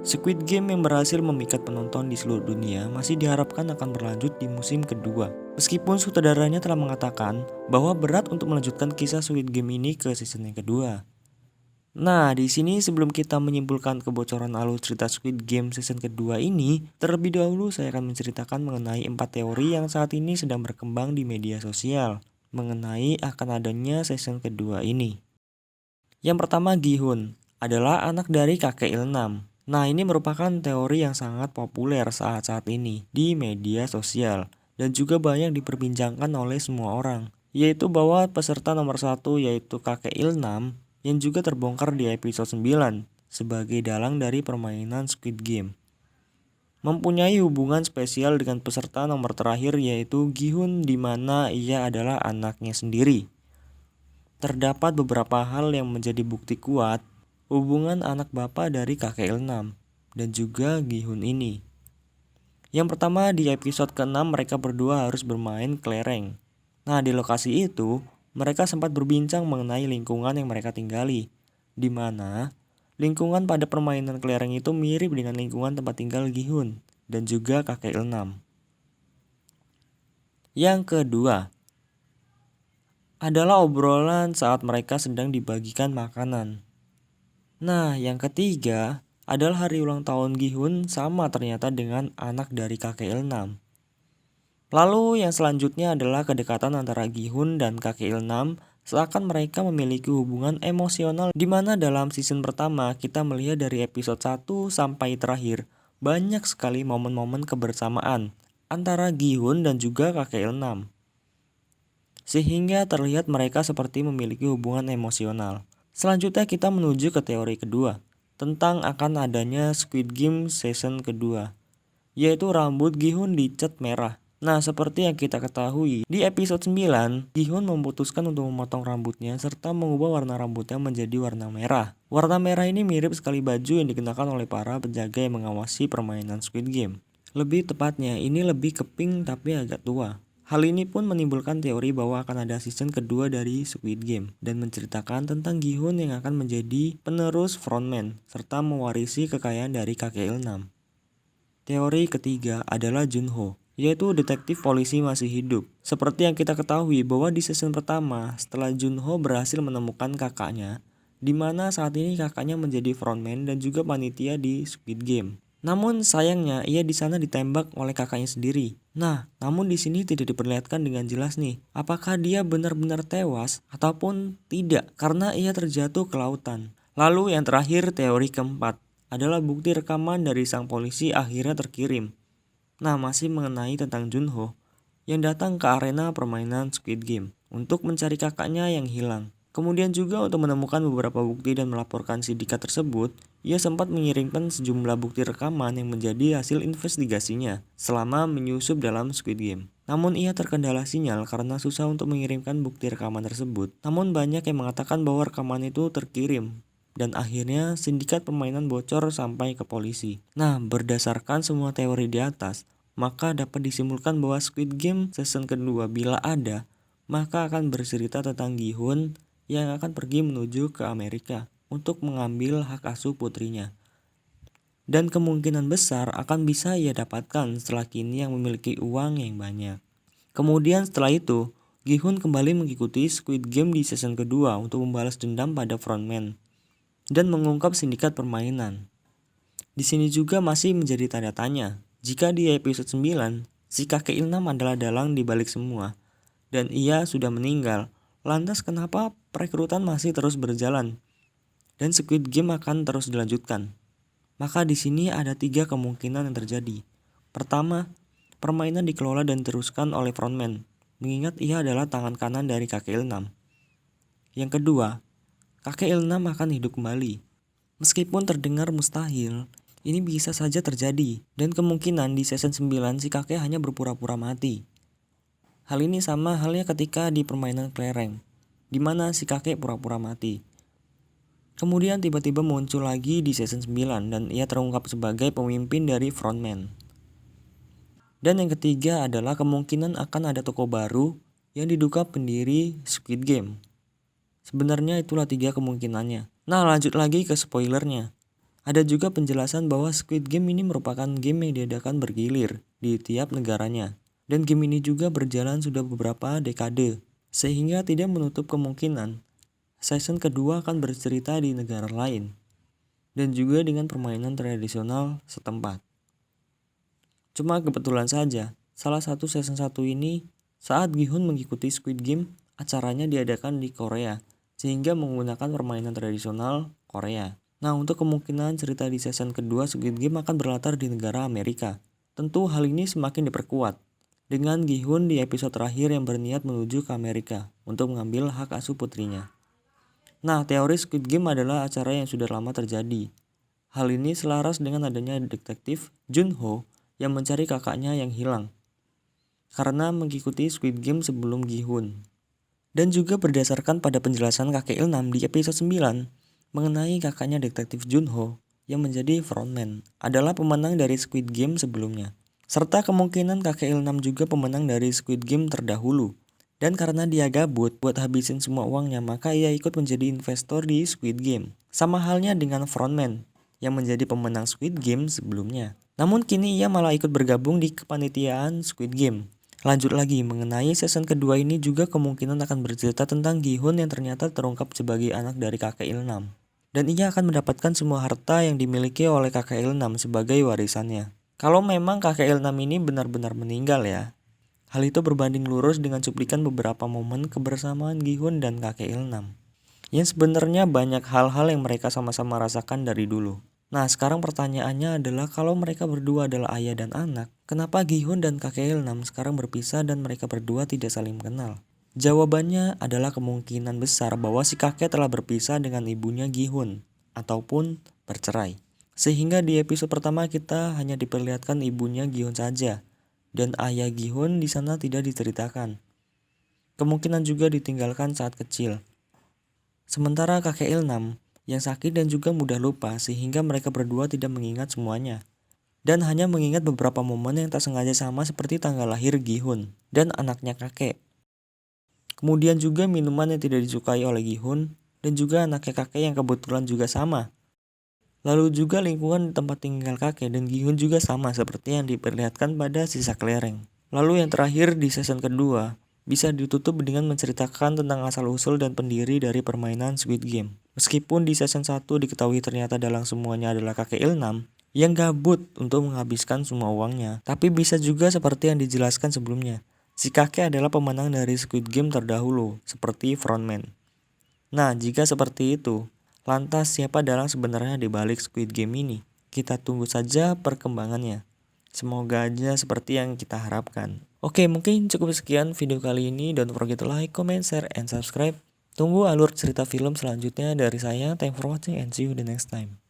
Squid Game yang berhasil memikat penonton di seluruh dunia masih diharapkan akan berlanjut di musim kedua. Meskipun sutradaranya telah mengatakan bahwa berat untuk melanjutkan kisah Squid Game ini ke season yang kedua. Nah, di sini sebelum kita menyimpulkan kebocoran alur cerita Squid Game season kedua ini, terlebih dahulu saya akan menceritakan mengenai 4 teori yang saat ini sedang berkembang di media sosial mengenai akan adanya season kedua ini. Yang pertama, Gi-hun adalah anak dari kakek Ilnam. Nah, ini merupakan teori yang sangat populer saat-saat ini di media sosial dan juga banyak diperbincangkan oleh semua orang, yaitu bahwa peserta nomor 1 yaitu kakek Ilnam yang juga terbongkar di episode 9 sebagai dalang dari permainan Squid Game, mempunyai hubungan spesial dengan peserta nomor terakhir yaitu Gi-hun, di mana ia adalah anaknya sendiri. Terdapat beberapa hal yang menjadi bukti kuat hubungan anak bapak dari kakek Ilnam dan juga Gi-hun ini. Yang pertama, di episode ke-6 mereka berdua harus bermain kelereng. Nah, di lokasi itu mereka sempat berbincang mengenai lingkungan yang mereka tinggali, di mana lingkungan pada permainan kelereng itu mirip dengan lingkungan tempat tinggal Gi-hun dan juga kakek Ilnam. Yang kedua adalah obrolan saat mereka sedang dibagikan makanan. Nah, yang ketiga adalah hari ulang tahun Gi-hun sama ternyata dengan anak dari kakek Ilnam. Lalu yang selanjutnya adalah kedekatan antara Gi-hun dan kakek Ilnam, seakan mereka memiliki hubungan emosional, di mana dalam season pertama kita melihat dari episode 1 sampai terakhir banyak sekali momen-momen kebersamaan antara Gi-hun dan juga kakek Ilnam, sehingga terlihat mereka seperti memiliki hubungan emosional. Selanjutnya kita menuju ke teori kedua tentang akan adanya Squid Game season kedua, yaitu rambut Gi-hun dicat merah. Nah, seperti yang kita ketahui, di episode 9, Gi-hun memutuskan untuk memotong rambutnya serta mengubah warna rambutnya menjadi warna merah. Warna merah ini mirip sekali baju yang dikenakan oleh para penjaga yang mengawasi permainan Squid Game. Lebih tepatnya, ini lebih ke pink tapi agak tua. Hal ini pun menimbulkan teori bahwa akan ada season kedua dari Squid Game dan menceritakan tentang Gi-hun yang akan menjadi penerus frontman serta mewarisi kekayaan dari kakek Ilnam. Teori ketiga adalah Junho, yaitu detektif polisi masih hidup. Seperti yang kita ketahui bahwa di season pertama, setelah Junho berhasil menemukan kakaknya, di mana saat ini kakaknya menjadi frontman dan juga panitia di Squid Game. Namun sayangnya ia di sana ditembak oleh kakaknya sendiri. Nah, namun di sini tidak diperlihatkan dengan jelas nih, apakah dia benar-benar tewas ataupun tidak karena ia terjatuh ke lautan. Lalu yang terakhir, teori keempat adalah bukti rekaman dari sang polisi akhirnya terkirim. Nah, masih mengenai tentang Junho yang datang ke arena permainan Squid Game untuk mencari kakaknya yang hilang. Kemudian juga untuk menemukan beberapa bukti dan melaporkan sindikat tersebut, ia sempat mengirimkan sejumlah bukti rekaman yang menjadi hasil investigasinya selama menyusup dalam Squid Game. Namun ia terkendala sinyal karena susah untuk mengirimkan bukti rekaman tersebut. Namun banyak yang mengatakan bahwa rekaman itu terkirim dan akhirnya sindikat permainan bocor sampai ke polisi. Nah, berdasarkan semua teori di atas, maka dapat disimpulkan bahwa Squid Game season kedua bila ada, maka akan bercerita tentang Gi-hun yang akan pergi menuju ke Amerika untuk mengambil hak asuh putrinya. Dan kemungkinan besar akan bisa ia dapatkan setelah kini yang memiliki uang yang banyak. Kemudian setelah itu, Gi-hun kembali mengikuti Squid Game di season kedua untuk membalas dendam pada frontman dan mengungkap sindikat permainan. Di sini juga masih menjadi tanda tanya, jika di episode 9, si kakek Ilnam adalah dalang di balik semua, dan ia sudah meninggal, lantas kenapa perekrutan masih terus berjalan, dan Squid Game akan terus dilanjutkan? Maka di sini ada 3 kemungkinan yang terjadi. Pertama, permainan dikelola dan diteruskan oleh frontman, mengingat ia adalah tangan kanan dari kakek Ilnam. Yang kedua, kakek Ilnam akan hidup kembali. Meskipun terdengar mustahil, ini bisa saja terjadi, dan kemungkinan di season 9 si kakek hanya berpura-pura mati. Hal ini sama halnya ketika di permainan kelereng, di mana si kakek pura-pura mati. Kemudian tiba-tiba muncul lagi di season 9 dan ia terungkap sebagai pemimpin dari frontman. Dan yang ketiga adalah kemungkinan akan ada tokoh baru yang diduga pendiri Squid Game. Sebenarnya itulah 3 kemungkinannya. Nah, lanjut lagi ke spoilernya. Ada juga penjelasan bahwa Squid Game ini merupakan game yang diadakan bergilir di tiap negaranya. Dan game ini juga berjalan sudah beberapa dekade, sehingga tidak menutup kemungkinan season kedua akan bercerita di negara lain, dan juga dengan permainan tradisional setempat. Cuma kebetulan saja, salah satu season 1 ini saat Gi-hun mengikuti Squid Game, acaranya diadakan di Korea, sehingga menggunakan permainan tradisional Korea. Nah, untuk kemungkinan cerita di season kedua Squid Game akan berlatar di negara Amerika. Tentu hal ini semakin diperkuat dengan Gi-hun di episode terakhir yang berniat menuju ke Amerika untuk mengambil hak asuh putrinya. Nah, teori Squid Game adalah acara yang sudah lama terjadi. Hal ini selaras dengan adanya detektif Junho yang mencari kakaknya yang hilang karena mengikuti Squid Game sebelum Gi-hun. Dan juga berdasarkan pada penjelasan kakek Ilnam di episode 9 mengenai kakaknya detektif Junho yang menjadi frontman adalah pemenang dari Squid Game sebelumnya. Serta kemungkinan kakek Ilnam juga pemenang dari Squid Game terdahulu. Dan karena dia gabut buat habisin semua uangnya, maka ia ikut menjadi investor di Squid Game. Sama halnya dengan frontman yang menjadi pemenang Squid Game sebelumnya. Namun kini ia malah ikut bergabung di kepanitiaan Squid Game. Lanjut lagi, mengenai season kedua ini juga kemungkinan akan bercerita tentang Gi-hun yang ternyata terungkap sebagai anak dari kakek Ilnam. Dan ia akan mendapatkan semua harta yang dimiliki oleh kakek Ilnam sebagai warisannya. Kalau memang kakek Ilnam ini benar-benar meninggal ya. Hal itu berbanding lurus dengan cuplikan beberapa momen kebersamaan Gi-hun dan kakek Ilnam. Yang sebenarnya banyak hal-hal yang mereka sama-sama rasakan dari dulu. Nah, sekarang pertanyaannya adalah kalau mereka berdua adalah ayah dan anak, kenapa Gi-hun dan kakek Ilnam sekarang berpisah dan mereka berdua tidak saling kenal? Jawabannya adalah kemungkinan besar bahwa si kakek telah berpisah dengan ibunya Gi-hun ataupun bercerai. Sehingga di episode pertama kita hanya diperlihatkan ibunya Gi-hun saja dan ayah Gi-hun di sana tidak diceritakan. Kemungkinan juga ditinggalkan saat kecil. Sementara kakek Ilnam yang sakit dan juga mudah lupa sehingga mereka berdua tidak mengingat semuanya. Dan hanya mengingat beberapa momen yang tak sengaja sama seperti tanggal lahir Gi-hun dan anaknya kakek. Kemudian juga minuman yang tidak disukai oleh Gi-hun dan juga anaknya kakek yang kebetulan juga sama. Lalu juga lingkungan tempat tinggal kakek dan Gi-hun juga sama seperti yang diperlihatkan pada sisa kelereng. Lalu yang terakhir di season kedua, bisa ditutup dengan menceritakan tentang asal-usul dan pendiri dari permainan Squid Game. Meskipun di season 1 diketahui ternyata dalang semuanya adalah kakek Ilnam yang gabut untuk menghabiskan semua uangnya, tapi bisa juga seperti yang dijelaskan sebelumnya. Si kakek adalah pemenang dari Squid Game terdahulu, seperti frontman. Nah, jika seperti itu, lantas siapa dalang sebenarnya di balik Squid Game ini? Kita tunggu saja perkembangannya. Semoga aja seperti yang kita harapkan. Oke, mungkin cukup sekian video kali ini. Don't forget to like, comment, share, and subscribe. Tunggu alur cerita film selanjutnya dari saya. Thanks for watching and see you the next time.